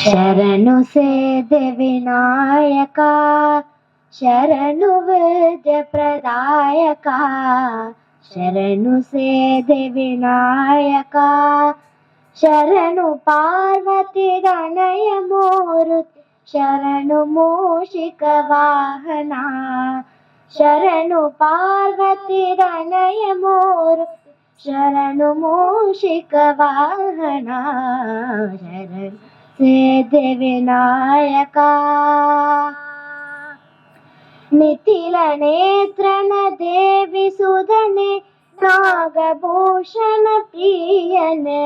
ಶರಣು ಸಿದ್ಧಿವಿನಾಯಕ ಶರಣು ವಿದ್ಯ ಪ್ರದಾಯಕ ಶರಣು ಸಿದ್ಧಿವಿನಾಯಕ ಶರಣು ಪಾರ್ವತಿ ಗಣಯ ಮೂರುತಿ ಶರಣು ಮೂಷಿಕ ವಾಹನ ಶರಣು ಪಾರ್ವತಿ ಗಣಯ ಮೂರುತಿ ಶರಣು ಮೂಷಿಕ ವಾಹನ ಶರಣು ಸಿದ್ಧಿವಿನಾಯಕ ನಿತಿಲ ನೇತ್ರನ ದೇವಿ ಸುಧನೆ ನಾಗಭೂಷಣ ಪ್ರಿಯನೆ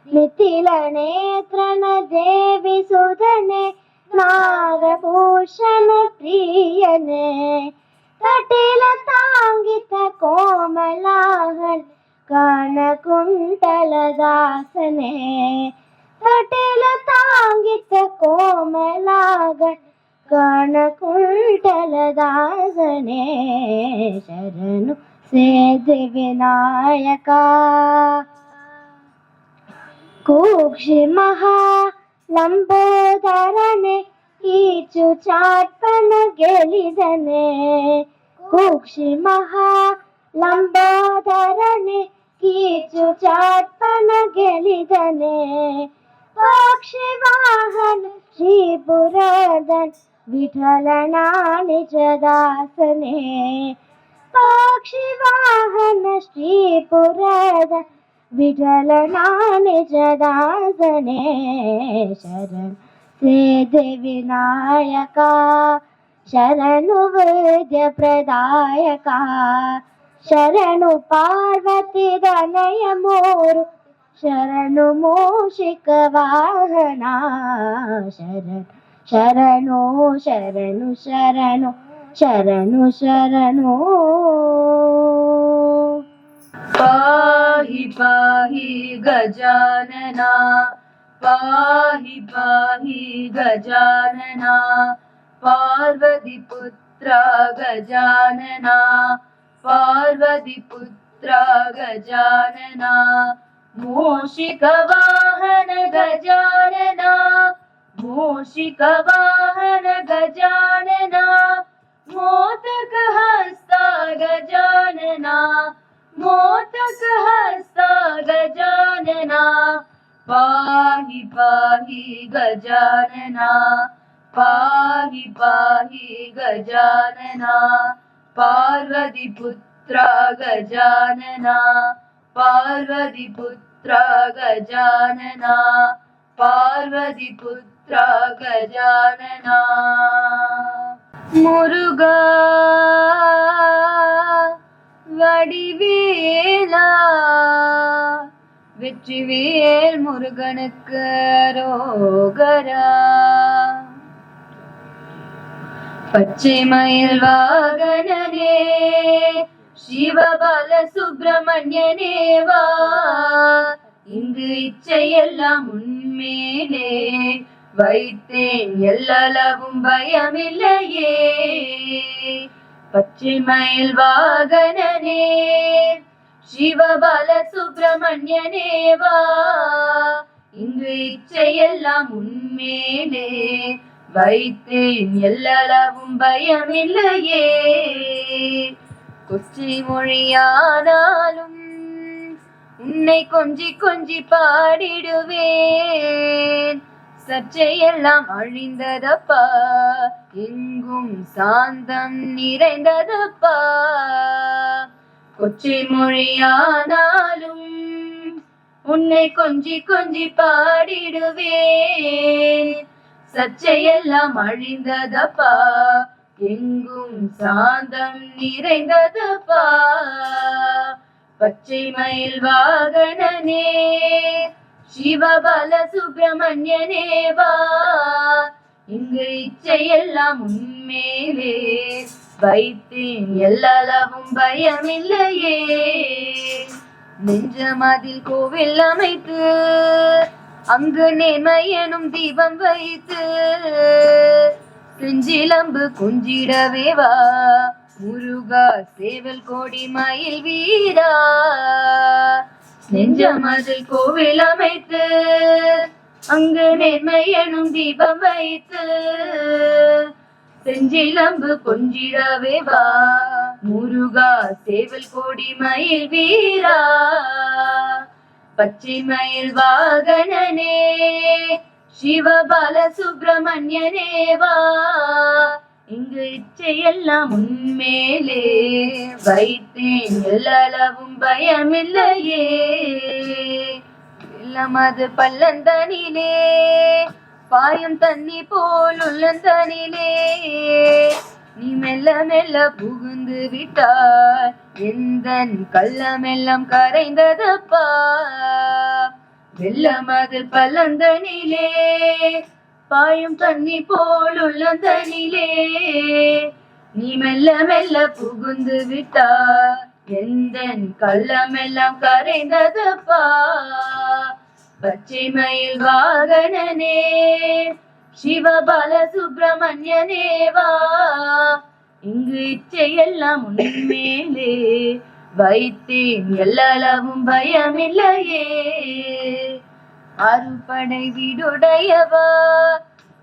ನಿತಿಲ ನೇತ್ರನ ದೇವಿ ಸುಧನೆ ನಾಗಭೂಷಣ ಪ್ರಿಯನೆ ತಟಿಲ ತಾಂಗಿತ ಕೋಮಲಾಹನ್ ಕನಕುಂಟಲದಾಸನೆ ತಟಿಲ ತಾಂಗಿತ ಕೋಮಲಾಗನ್ ಕನಕುಂಟಲದಾಸನೆ ಶರಣು ಸಿದ್ಧಿವಿನಾಯಕ ಕೂಕ್ಷಿ ಮಹಾ ಲಂಬೋದರನೆ ಈಚು ಚಾಟ್ಪನ ಗೆಲಿದನೆ ಕೂಕ್ಷಿ ಮಹಾ ಲಂಬೋದರನೆ ಕೀಚು ಚಾಟ್ಪನ ಗೆಲಿದನೆ ಪಕ್ಷಿ ವಾಹನ ಶ್ರೀಪುರದನ್ ವಿಠಲನ ನಿಜದಾಸನೆ ಪಕ್ಷಿ ವಾಹನ ಶ್ರೀಪುರದನ್ ವಿಠಲನ ನಿಜದಾಸನೆ ಶರಣು ಸಿದ್ಧಿವಿನಾಯಕ ಶರಣು ವಿದ್ಯ ಪ್ರದಾಯಕ ಶರಣು ಪಾರ್ವತಿ ಗಣಯ ಮೂರು ಶರಣು ಮೂಷಿಕ ವಾಹನ ಶರಣು ಶರಣು ಶರಣು ಶರಣು ಶರಣು ಶರಣು ಪಾಹಿ ಪಾಹಿ ಗಜಾನನ ಪಾಹಿ ಪಾಹಿ ಗಜಾನನ ಪಾರ್ವತಿ ಪುತ್ರ ಗಜಾನನ ಪಾರ್ವತಿ ಪುತ್ರ ಗಜಾನನ ಮೂಷಿಕ ವಾಹನ ಗಜಾನನ ಮೂಷಿಕ ವಾಹನ ಗಜಾನನ ಮೋದಕ ಹಸ್ತ ಗಜಾನನ ಮೋದಕ ಹಸ್ತ ಗಜಾನನ ಪಾಹಿ ಪಾಹಿ ಗಜಾನನ ಪಾಹಿ ಪಾಹಿ ಗಜಾನನ ಪಾರ್ವತಿ ಪುತ್ರ ಗಜಾನನ ಪಾರ್ವತಿ ಪುತ್ರ ಗಜಾನನ ಪಾರ್ವತಿ ಪುತ್ರ ಗಜಾನನ முருகா வடிவேலா வெற்றிவேல் முருகனுக்கு ரோகரா பச்சை மயில் வாகனனே சிவபால சுப்பிரமணியனேவா இங்கு இச்சையெல்லாம் உன்மேலே வைத்தேன் எல்லளவும் பயமில்லையே பச்சை மயில் வாகனனே சிவபால சுப்பிரமணியனேவா இங்கு இச்சையெல்லாம் உன்மேலே வைத்தேன் எல்லளவும் பயமில்லையே கொச்சை மொழியானாலும் உன்னை கொஞ்சி கொஞ்சி பாடிடுவேன் சர்ச்சையெல்லாம் அழிந்ததப்பா எங்கும் சாந்தம் நிறைந்ததப்பா கொச்சை மொழியானாலும் உன்னை கொஞ்சி கொஞ்சி பாடிடுவேன் சர்ச்சையெல்லாம் அழிந்ததப்பா எங்கும் சாந்தம் நிறைந்ததப்பா பச்சை மயில் வாகனனே சிவபால சுப்பிரமணியனேவா இங்கு இச்சையெல்லாம் உன்மேலே வைத்தேன் எல்லளவும் பயமில்லையே நெஞ்சமதில் கோவில் அமைத்து அங்கு நேர்மையெனும் தீபம் வைத்து செஞ்சிலம்பு குஞ்சிடவேவா முருகா சேவல் கோடி மயில் வீரா நெஞ்சமதில் கோவில் அமைத்து அங்கு நேர்மை எனும் தீபம் வைத்து செஞ்சிலம்பு கொஞ்சிடவே வா முருகா சேவல் கோடி மயில் வீரா பச்சை மயில் வாகனனே சிவபால சுப்பிரமணியனே வா இங்கு இச்சையெல்லாம் உன்மேலே வைத்தேன் எல்லளவும் பயமில்லையே இளமது பள்ளந்தனிலே பாயும் தண்ணி போல் உள்ளந்தனிலே நீ மெல்ல மெல்ல புகுந்து விட்டாய் எந்தன் கள்ளமெல்லாம் கரைந்ததப்பா வெள்ளமது பள்ளந்தனிலே பாயும் தண்ணி போல் உள்ளந்தனிலே நீ மெல்ல மெல்ல புகுந்து விட்டாய் எந்தன் கள்ளமெல்லாம் கரைந்ததப்பா பச்சை மயில் வாகனனே சிவபால சுப்பிரமணியனே வா இங்கு இச்சையெல்லாம் உன்மேலே வைத்தேன் எல்லளவும் பயமில்லையே அறுபடை வீடுடையவா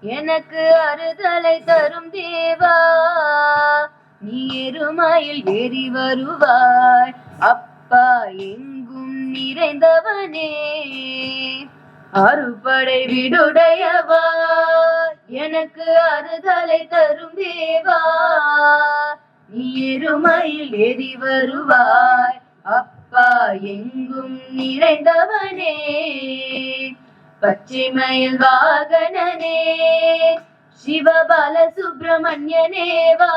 எனக்கு அறுதலை தரும் தேவா நீ எருமையில் ஏறி வருவாய் அப்பா எங்கும் நிறைந்தவனே அறுபடை வீடுடையவா எனக்கு அறுதலை தரும் தேவா நீ எருமையில் ஏறி வருவாய் அப்பா எங்கும் நிறைந்தவனே பச்சை மயில் வாகனனே சிவபால சுப்பிரமணியனே வா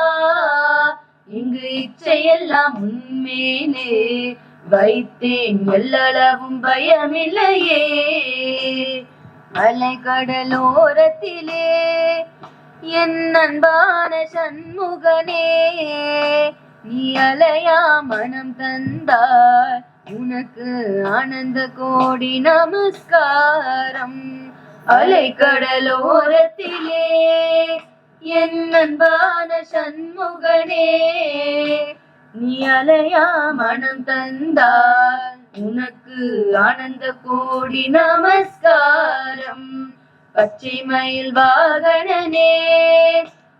இங்கு இச்சையெல்லாம் உன்மேலே வைத்தேன் எல்லளவும் பயமில்லையே அலைக்கடலோரத்திலே என் அன்பான சண்முகனே நீ அலையா மனம் தந்தாய் உனக்கு ஆனந்த கோடி நமஸ்காரம் அலைக்கடலோரத்திலே என் அன்பான சண்முகனே நீ அலையா மனம் தந்தாய் உனக்கு ஆனந்த கோடி நமஸ்காரம் பச்சை மயில் வாகனனே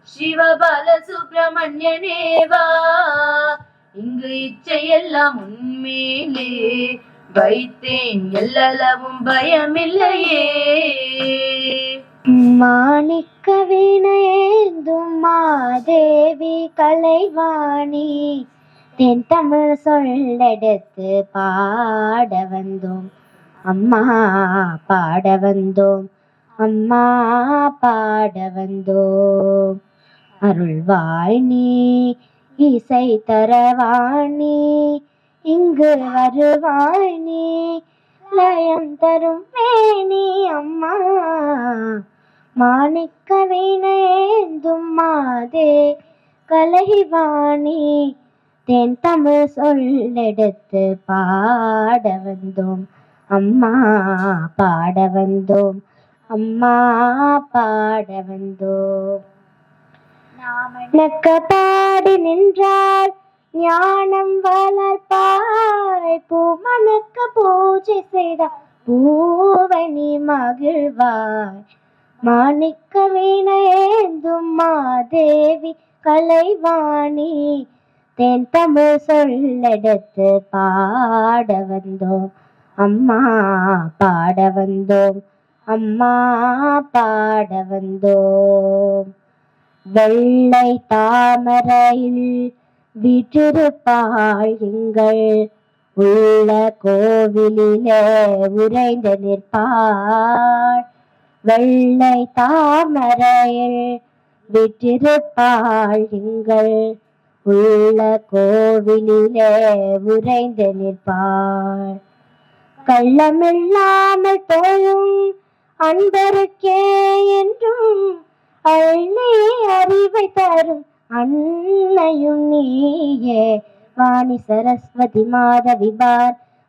சிவபால சுப்பிரமணியனே வா இங்கு இச்சையெல்லாம் உன்மேலே வைத்தேன் எல்லளவும் பயமில்லையே மாணிக்க வீணையேந்தும் மாதேவி கலைவாணி தென் தமிழ் சொல்லெடுத்து பாட வந்தோம் அம்மா பாட வந்தோம் அம்மா பாட வந்தோம் அருள்வாய் நீ இசை தரவாணி இங்கு வருவாய் நீ லயம் தரும் வேணி அம்மா மாணிக்க வீணையேந்தும் மாதே கலைவாணி தென் தமிழ் சொல்லெடுத்து பாட வந்தோம் அம்மா பாட வந்தோம் அம்மா பாட வந்தோம் நாமணக்க பாடி நின்றால் ஞானம் வளர்ப்பாய் பூமணக்க பூஜை செய்தால் பூவனி மகிழ்வாய் மாணிக்க வீணையேந்தும் மாதேவி கலைவாணி தென் தமிழ் சொல்லெடுத்து பாட வந்தோம் அம்மா பாட வந்தோம் அம்மா பாட வந்தோம் வெள்ளை தாமரையில் வீற்றிருப்பாள் எங்கள் உள்ள கோவிலிலே உறைந்து நிற்பாள் வெள்ளை தாமரையில் வீற்றிருப்பாள் எங்கள் உள்ள கோவிலிலே உறைந்து நிற்பாள் கள்ளமில்லாமல் தோழும் அன்பருக்கே என்றும் அள்ளி அறிவை தரும் அன்னையும் நீயே வாணி சரஸ்வதி மாதவி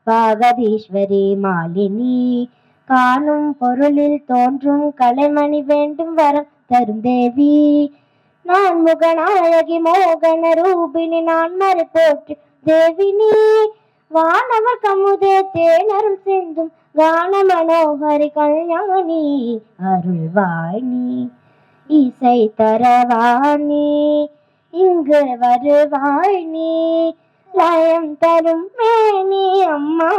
பாகதீஸ்வரி மாலினி காணும் பொருளில் தோன்றும் கலைமணி வேண்டும் வரம் தரும் தேவி நான் முகநாயகி மோகன ரூபினி நான் மறை போற்று தேவினி வானவர் கமுதே தேனருள் சிந்தும் கான மனோகரி கல்யாணி அருள்வாய் நீ இசை தரவாணி இங்கு வருவாய் நீ லயம் தரும் மேனி அம்மா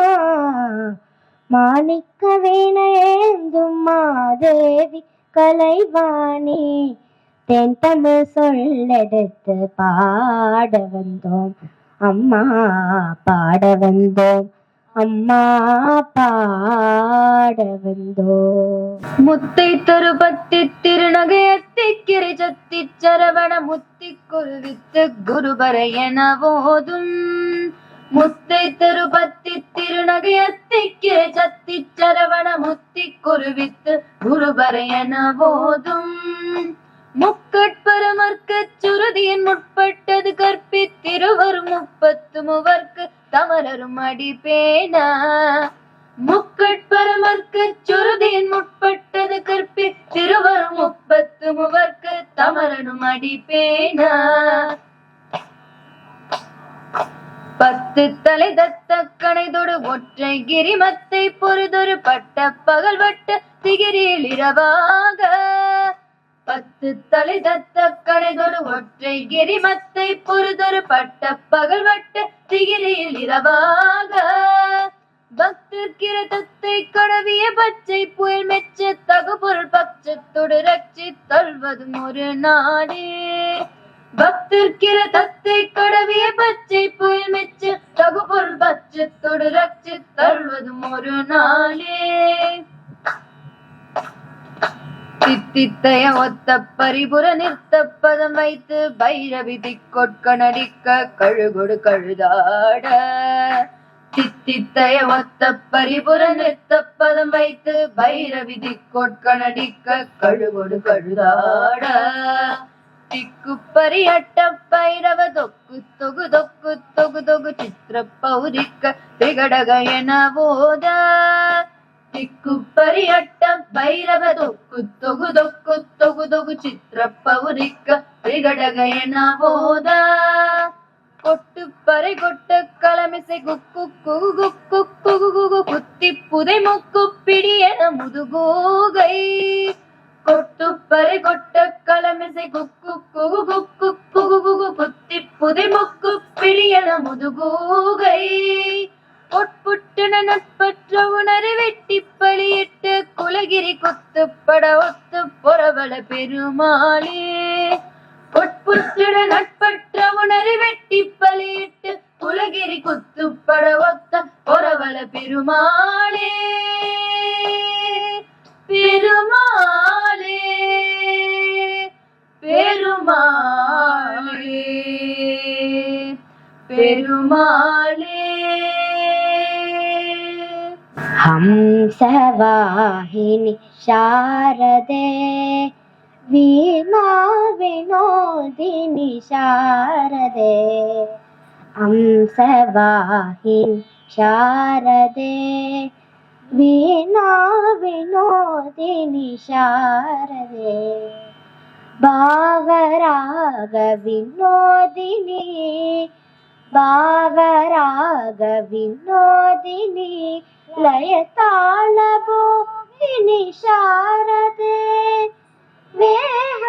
மாணிக்க வீணையேந்தும் மாதேவி கலைவாணி தென் தமிழ் சொல்லெடுத்து பாட வந்தோம் அம்மா பாட வந்தோம் அம்மா பாட வந்தோம். முத்தை தருபத்தி திருநகையத்தி கிரிஜத்தி சரவண முத்தி குருவித்து குருபர என ஓதும் முத்தை தருபத்தி திருநகையத்தி கிரிஜத்தி சரவண முத்தி குருவித்து குருபர என ஓதும் முக்கட்பரமர்க்கச் சுருதியின் முற்பட்டது கற்பித்திருவரும் 33 தமரரும் அடிப்பேன முக்கட்பரமர்க்கச் சுருதியின் முற்பட்டது கற்பித்திருவரும் 33 தமரரும் அடிப்பேன 10 தலை தத்த கணைதொடு ஒற்றை கிரிமத்தை பொறுதொரு பட்ட பகல் வட்ட திகிரியில் இரவாக 10 தலை தத்த கணைதொடு ஒற்றை கிரிமத்தை பொறுதொரு பட்ட பகல் வட்ட திகிரியில் இரவாக பக்தர்கிற தத்தை கடவிய பச்சை புயல் மெச்ச தகுபொருள் பட்சத்தொடு ரட்சி தள்வதும் ஒரு நாடே பக்தர்கிற தத்தை கடவிய பச்சை புயல் மெச்ச தகுபொருள் பட்சத்தொடு ரட்சி தள்வதும் ஒரு நாளே தித்தித்தைய ஒத்த பரிபுர நிறுத்த பதம் வைத்து பைரவி திக்கொட்க நடிக்க கழுகொடு கழுதாட தித்தித்தைய ஒத்த பரிபுர நிறுத்த பதம் வைத்து பைரவி திக்கொட்க நடிக்க கழுகொடு கழுதாட திக்கு பரியட்ட பைரவ தொக்கு தொகு தொக்கு தொகு தொகு சித்திர பௌரிக்க திகடக என போத திக்கு பரியட்ட பைரவ தொக்கு தொகு தொக்கு தொகு தொகு சித்திர பௌரிக்க திகடக என போத கொட்டு பறை கொட்ட களமிசை குக்கு குகு குக்கு குகு குகு குத்தி புதை முக்கு பிடி என முதுகோகை கொட்டு பறை கொட்ட களமிசை குக்கு குகு குக்கு குகு குகு குத்தி புதை முக்கு பிடி என முதுகோகை பொட்புட்டன நட்பற்ற உணரை வெட்டி பலியிட்டு குலகிரி குத்துப்பட ஒத்து பொறவள பெருமாளே பொட்புட்டன நட்பற்ற உணரை வெட்டி பலியிட்டு குலகிரி குத்துப்பட ஒத்த பொறவள பெருமாளே பெருமாளே பெருமாளே பெருமாளே ஹம்சவாஹினி சாரதே வீணா வினோதினி சாரதே ஹம்சவாஹினி சாரதே வீணா வினோதினி சாரதே பாவராக வினோதினி பாவராக வினோதினி லயதாளபோதினி சாரதே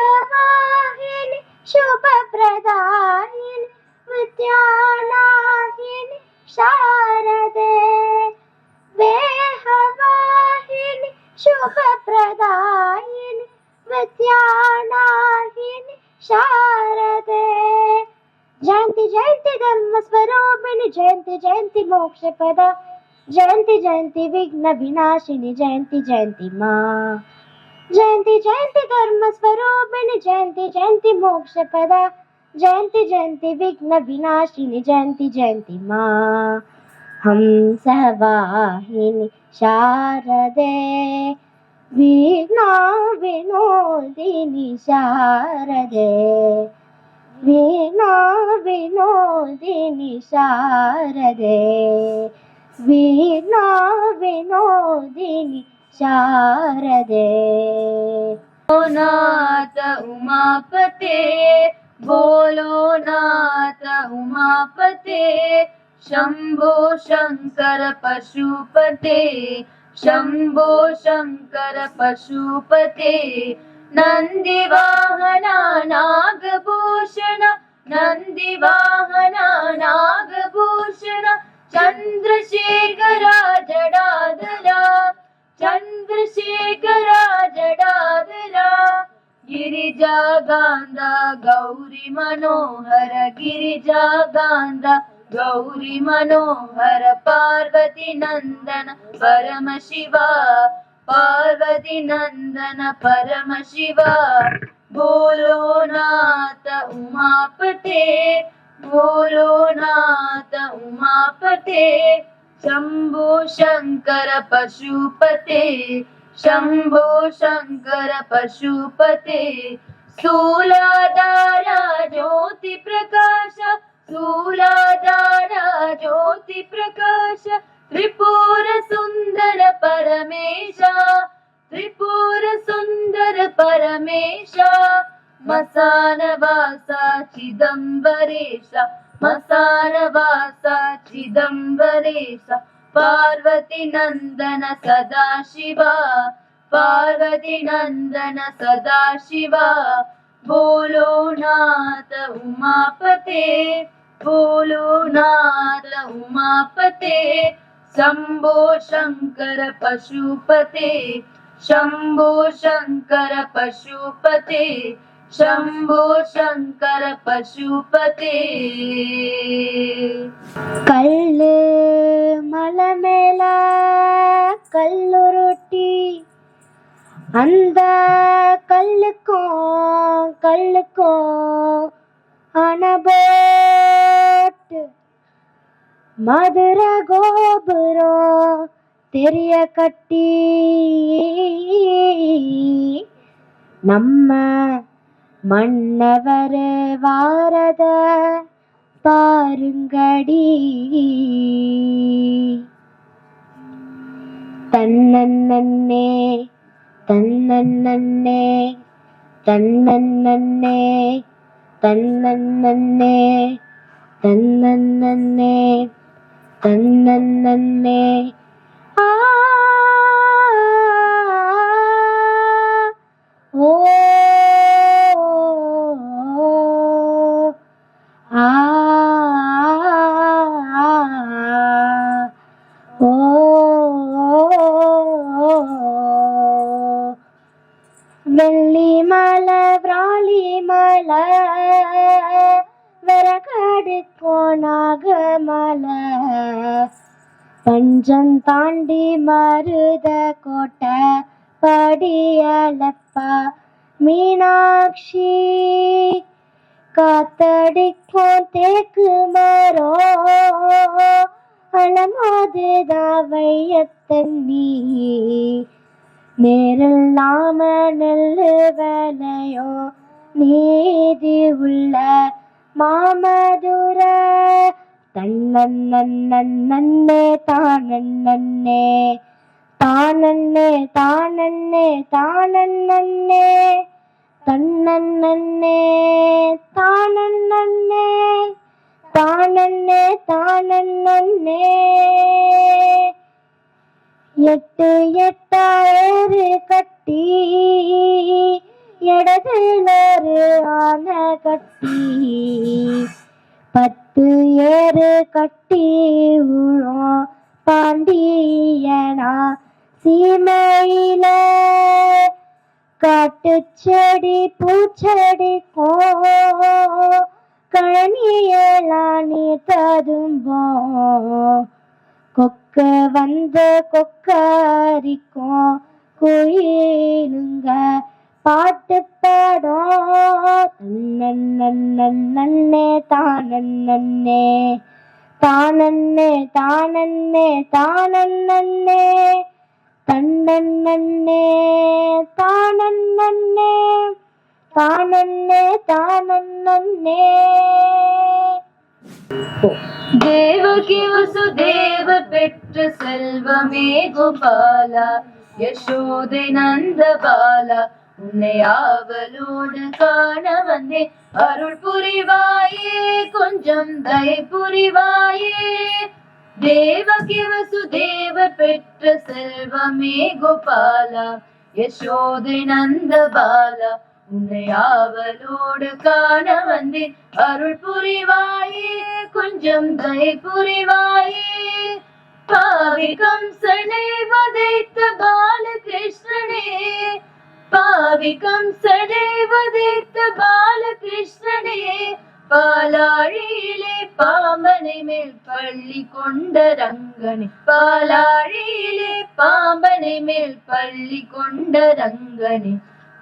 வேகவாகினி ಶುಭಪ್ರದಾಯಿನಿ ವಿದ್ಯಾನಾಹಿನಿ ಶಾರದೆ ವೇಹವಾಹಿನಿ ಶುಭಪ್ರದಾಯಿನಿ ವಿದ್ಯಾನಾಹಿನಿ ಶಾರದೆ ಜಯಂತಿ ಜಯಂತಿ ಧರ್ಮ ಸ್ವರೂಪಿಣಿ ಜಯಂತಿ ಜಯಂತಿ ಮೋಕ್ಷ ಪದ ಜಯಂತಿ ಜಯಂತಿ ವಿಘ್ನ ವಿನಾಶಿನಿ ಜಯಂತಿ ಜಯಂತಿ ಮಾ जयंती जयंती धर्म स्वरूपिणी जयंती जयंती मोक्ष पदा जयंती जयंती विघ्न विनाशिनी जयंती जयंती माँ हंसवाहिनी शारदे वीणा विनोदिनी शारदे वीणा विनोदिनी शारदे वीणा विनोदिनी शारदे नाथ उमापते बोलो नाथ उमापते शम्भो शङ्कर पशुपते शम्भो शङ्कर पशुपते नन्दिवाहना नागभूषण नन्दिवाहना नागभूषण चन्द्रशेखरा जडाधरा चन्द्रशेखरा जडाधरा गिरिजागान्ध गौरी मनोहर गिरिजागान्ध गौरी मनोहर पार्वती नन्दन परमशिवा पार्वती नन्दन परमशिवा बोलो नाथ उमापते बोलो नाथ उमापते शम्भो शङ्कर पशुपते शम्भो शङ्कर पशुपते स्थूलाधारा ज्योति प्रकाश स्थूलाधारा ज्योति प्रकाश त्रिपुर सुन्दर परमेश त्रिपुर सुन्दर परमेश मसानवासा चिदम्बरेश मसानवासा चिदम्बरेश पार्वती नन्दन सदाशिवा पार्वती नन्दन सदाशिवा बोलो नाथ उमापते बोलो नाथ उमापते शम्भो शङ्कर पशुपते शम्भो शङ्कर पशुपते शम्भो शङ्कर पशुपते கல்லு மலை மேல கல்லுருட்டி அந்த கல்லுக்கும் அனபோட்டு மதுரை கோபுரம் தெரிய கட்டி நம்ம மன்னவர் வாரத பாருங்கடி தன்னன்னே தன்னன்னே தன்னன்னே தன்னன்னே தன்னன்னே தன்னன்னே ஆ ஓ ஆ ஓ வெள்ளி மலை விராலி மலை விறகடுக்கும் நாகமலை பஞ்சம் தாண்டி மருத கோட்டை படியலப்பா மீனாட்சி காத்தடிக்கும் தேக்கு மரம் அலமாதுதான் வையத்தண்ணி நேரில்லாம நெல்லு வேலையோ நீதி உள்ள மாமதுர தன்னன்னே தானன்னே தானன்னே தானன்னே தானன்னே தன்னன்னே தானன்னே தானன்னே தானன்னே எட்டு எட்டாயிரு கட்டி இடதுலரு ஆன கட்டி 10 ஏறு கட்டி உழும் பாண்டியனா சீமையில காட்டு செடி பூச்செடிக்கும் கழனியலானி ததும்போம் கொக்க வந்து கொக்கரிக்கும் குயிலுங்க பாட்டு பாடும் நன்னே தானன்னே தானன்னே தானன்னே தானன்னே தன்னன்னே தானன்னே தானன்னே தானன்னே தேவகி வசுதேவ பெற்ற செல்வமே கோபாலா யசோதை நந்த பாலா உன்னை ஆவலோடு காண வந்தேன் அருள் புரிவாயே கொஞ்சம் தயை புரிவாயே தேவகி வசுதேவர் பெற்ற செல்வமே கோபாலா யசோதை நந்த பாலா உன்னை ஆவலோடு காண வந்தேன் அருள் புரிவாயே கொஞ்சம் தயை புரிவாயே பாவி கம்சனை வதைத்த பாலகிருஷ்ணனே பாவி கம்சனை வதைத்த பாலகிருஷ்ணனே பாலாழியிலே பாம்பனை மேல் பள்ளி கொண்ட ரங்கனே பாலாழியிலே பாம்பனை மேல் பள்ளி கொண்ட ரங்கனே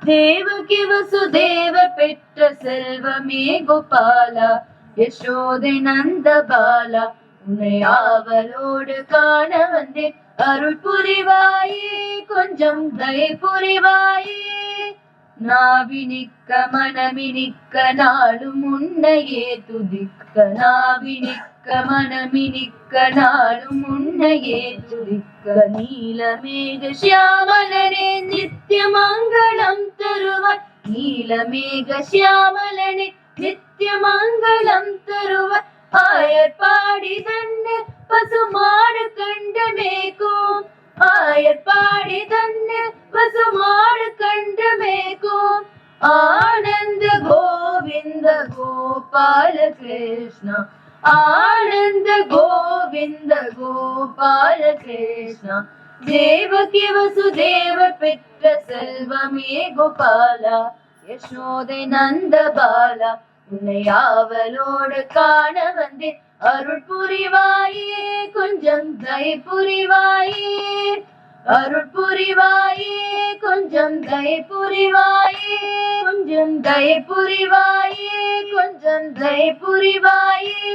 தேவகி வசுதேவ பெற்ற செல்வமே கோபாலா யசோதை நந்த பாலா உன்னை ஆவலோடு காண வந்தேன் அருள் புரிவாயே கொஞ்சம் தயை புரிவாயே நாவினிக்க மனமினிக்க நாளும் உன்னையே துதிக்க நாவினிக்க மனமினிக்க நாளும் உன்னையே துதிக்க நீலமேக சியாமலனே நித்திய மங்களம் தருவாய் நீலமேக சியாமலனே நித்திய மங்களம் தருவாய் ஆயர் பாடி தன்ன பசுமாடு கண்டு மேகும் ஆயர் பாடி தன்ன பசுமாடு கண்டு மேகும் ஆனந்த கோவிந்த கோபால கிருஷ்ணா ஆனந்த கோவிந்த கோபால கிருஷ்ணா தேவகி வசுதேவ பெற்ற செல்வமே கோபாலா யசோதை நந்த பாலா உன்னை ஆவலோடு காண வந்தேன் அருள் புரிவாயே கொஞ்சம் தயை புரிவாயே அருள் புரிவாயே கொஞ்சம் தயை புரிவாயே கொஞ்சம் தயை புரிவாயே கொஞ்சம் தயை புரிவாயே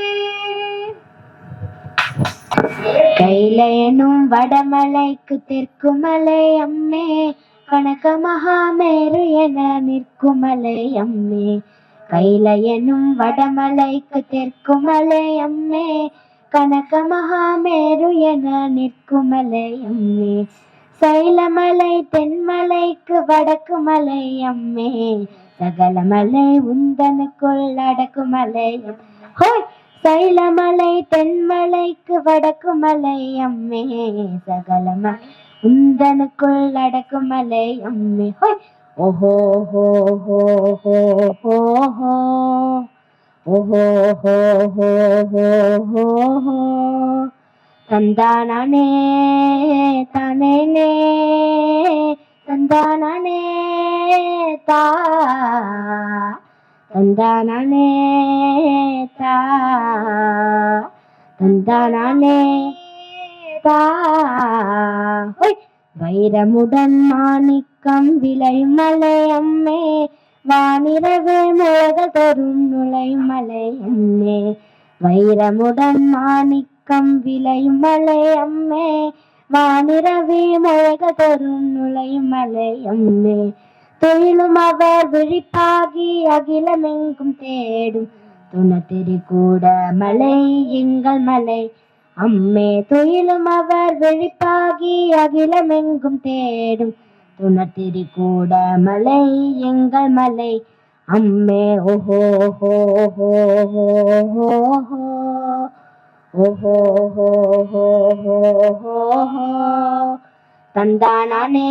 கைலையனும் வடமலைக்கு தெற்குமலை அம்மே கனக மகாமேரு என நிற்குமலை அம்மே கைலையனும் வடமலைக்கு தெற்குமலை அம்மே கனக மகாமேரு என நிற்குமலை அம்மே சைலமலை தென்மலைக்கு வடக்கு மலை அம்மே சகலமலை உந்தனுக்குள் அடக்குமலை ஹோய் சைலமலை தென்மலைக்கு வடக்கு மலை அம்மே சகலமலை உந்தனுக்குள் அடக்குமலை அம்மே ஹோய் ஓஹோ ஹோ ஹோ ஹோ ஹோ ஹோ ஓஹோ ஹோ ஹோ ஹோ ஹோ ஹோ தந்தானே தானே தந்தானே தா தந்தானே தா தந்தானே தா ஹோய் வைரமுடன் மாணிக்கம் விளைமலை அம்மே வானிரவு முழக தரும் நுழைமலை அம்மே வைரமுடன் மாணிக்கம் விளைமலை அம்மே வானிரவி முழக தரும் நுழைமலை அம்மே தொழிலும் அவர் விழிப்பாகி அகிலமெங்கும் தேடும் துணத்திரி கூட மலை எங்கள் மலை அம்மே தொழிலும் அவர் விழிப்பாகி அகிலமெங்கும் தேடும் துணத்திரி கூட மலை எங்கள் மலை அம்மே ஓஹோ ஹோ ஹோ ஹோ ஹோ ஹோ ஓஹோ ஹோ ஹோ ஹோ ஹோ ஹோ தந்தானே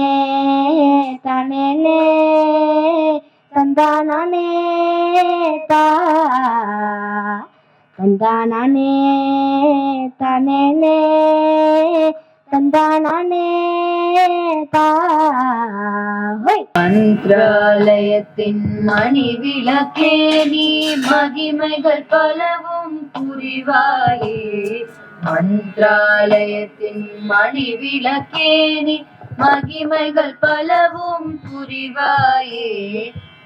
தானே தந்தானே தா தந்தானே தானே தந்தானே தா மந்திராலயத்தின் மணி விளக்கே நீ மகிமைகள் பலவும் புரிவாயே மந்திராலயத்தின் மணி விளக்கே நீ மகிமைகள் பலவும் புரிவாயே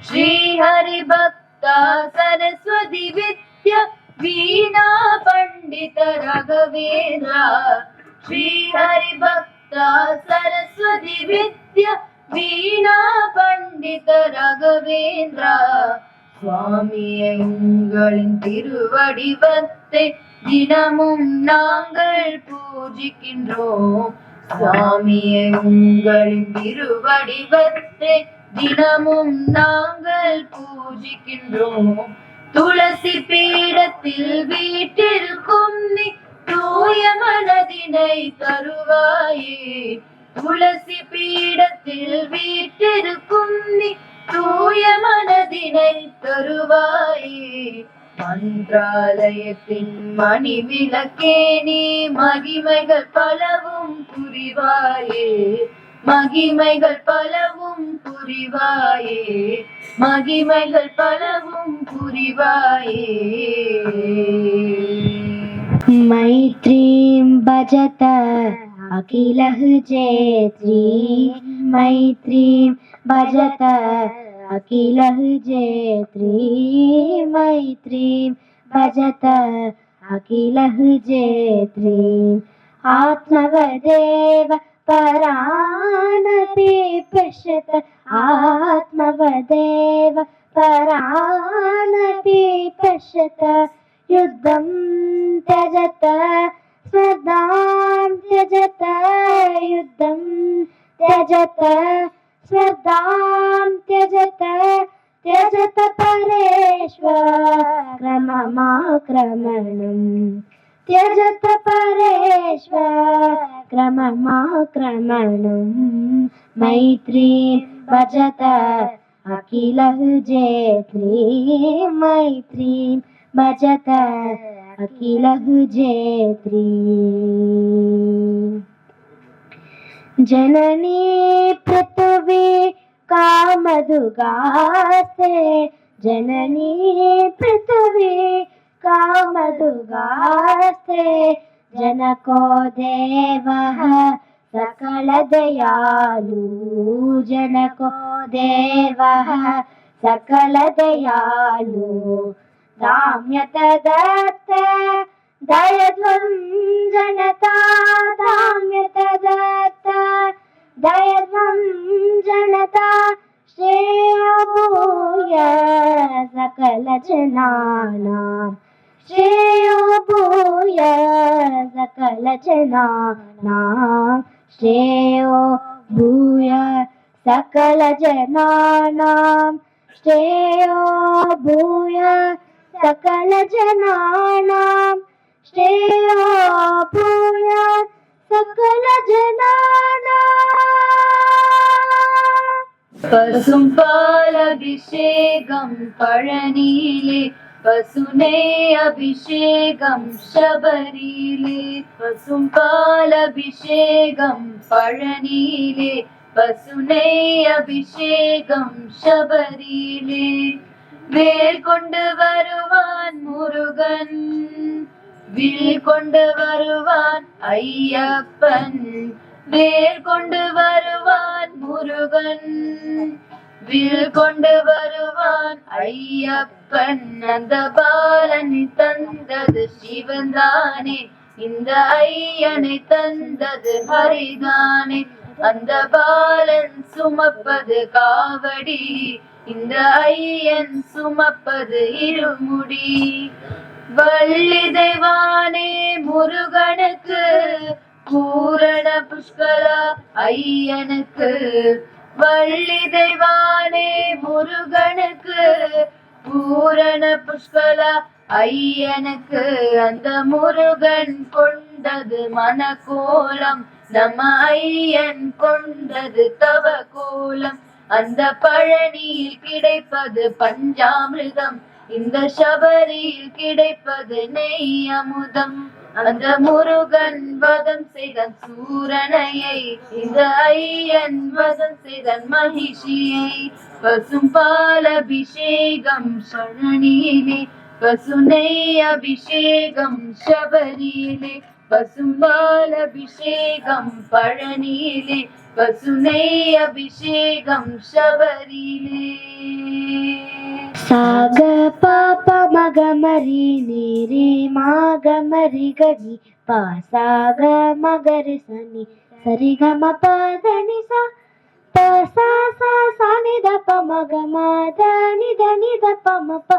ஸ்ரீ ஹரி பக்தா சரஸ்வதி வித்யா வீணா பண்டித ராகவேந்திரா ஸ்ரீ ஹரி பக்தா சரஸ்வதி வித்யா வீணா பண்டித ராகவேந்திரா சுவாமியை உங்களின் திருவடிவத்தை தினமும் நாங்கள் பூஜிக்கின்றோம் சுவாமியை உங்களின் திருவடிவத்தை தினமும் நாங்கள் பூஜிக்கின்றோம். துளசி பீடத்தில் வீட்டிற்கும் நீ தூய மனதினை தருவாயே. துளசி பீடத்தில் வீட்டிற்கும் நீ தூய மனதினை தருவாயே. மன்றாலயத்தின் மணி விளக்கே நீ மகிமைகள் பலவும் புரிவாயே. மகிமைகள் பலவும் புரிவாயே. மகிமைகள் பலவும் புரிவாயே. मैत्रीं भजत अखिलः जेत्री. मैत्रीं भजत अखिलः जेत्री. मैत्रीं भजत अखिलः जेत्री. आत्मवदेव परानपि पश्यत. आत्मवदेव परानपि पश्यत. युद्धं त्यजत स्पर्धां त्यजत. युद्धं त्यजत स्पर्धां त्यजत. त्यजत परेष्वक्रममाक्रमणम्. त्यजत परेष्वक्रममाक्रमणम्. मैत्रीं भजत अखिलः जेत्री. मैत्रीं भजत अखिलः जेत्री. जननी पृथ्वी कामधुगास्ते. जननी पृथ्वी कामधुगास्ते. जनको देवः सकल दयालु. जनको देवः सकल दयालु. दाम्यत दत्त दयध्वं जनता. दाम्यत दत्त दयध्वं जनता. श्रेयो भूय सकल जनानां. श्रेयो भूय सकल जनानां. श्रेयो भूय सकल जनानां. श्रेयो भूय सकल जनानां. श्रेयो भूय सकल जनानां. பசும் பால் அபிஷேகம் பழனியிலே. பசுனை அபிஷேகம் சபரியிலே. பசும் பால் அபிஷேகம் பழனியிலே. பசுனை அபிஷேகம் சபரியிலே. வேல் கொண்டு வருவான் முருகன். வில் கொண்டு வருவான் ஐயப்பன். வேல் கொண்டு வருவான் முருகன். வில் கொண்டு வருவான் ஐயப்பன். அந்த பாலனை தந்தது சிவன்தானே. இந்த ஐயனை தந்தது ஹரிதானே. அந்த பாலன் சுமப்பது காவடி. இந்த ஐயன் சுமப்பது இருமுடி. வள்ளி தெய்வானே முருகனுக்கு பூரண புஷ்கலா ஐயனுக்கு. வள்ளி தெய்வானே முருகனுக்கு பூரண புஷ்கலா ஐயனுக்கு. அந்த முருகன் கொண்டது மனக்கோலம். நம்ம ஐயன் கொண்டது தவ கோலம். அந்த பழனியில் கிடைப்பது பஞ்சாமிர்தம். இந்த சபரியில் கிடைப்பது நெய் அமுதம். அந்த முருகன் வதம் செய்தான் சூரனையை. இந்த ஐயன் வதம் செய்தான் மகிஷியை. பசும் பால் அபிஷேகம் பழனியிலே. பசுனை அபிஷேகம் சபரியிலே. பசும் பால் அபிஷேகம் பழனியிலே. பசுனை அபிஷேகம் சபரியிலே. साग पाप मग मरी नीरे माग मरी गनी. पा साग मगर सनी सरि ग म प ध नि सा. प सा सा सा नि ध प म ग म ध नि ध प म प.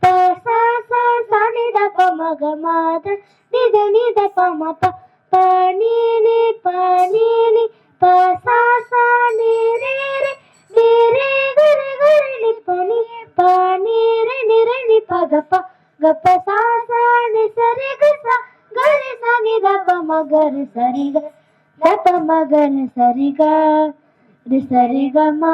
प सा सा सा नि ध प म ग म ध नि ध प म प. प नि प सा सा नि रे रे சரிக தப மகர சரிக சரிகமா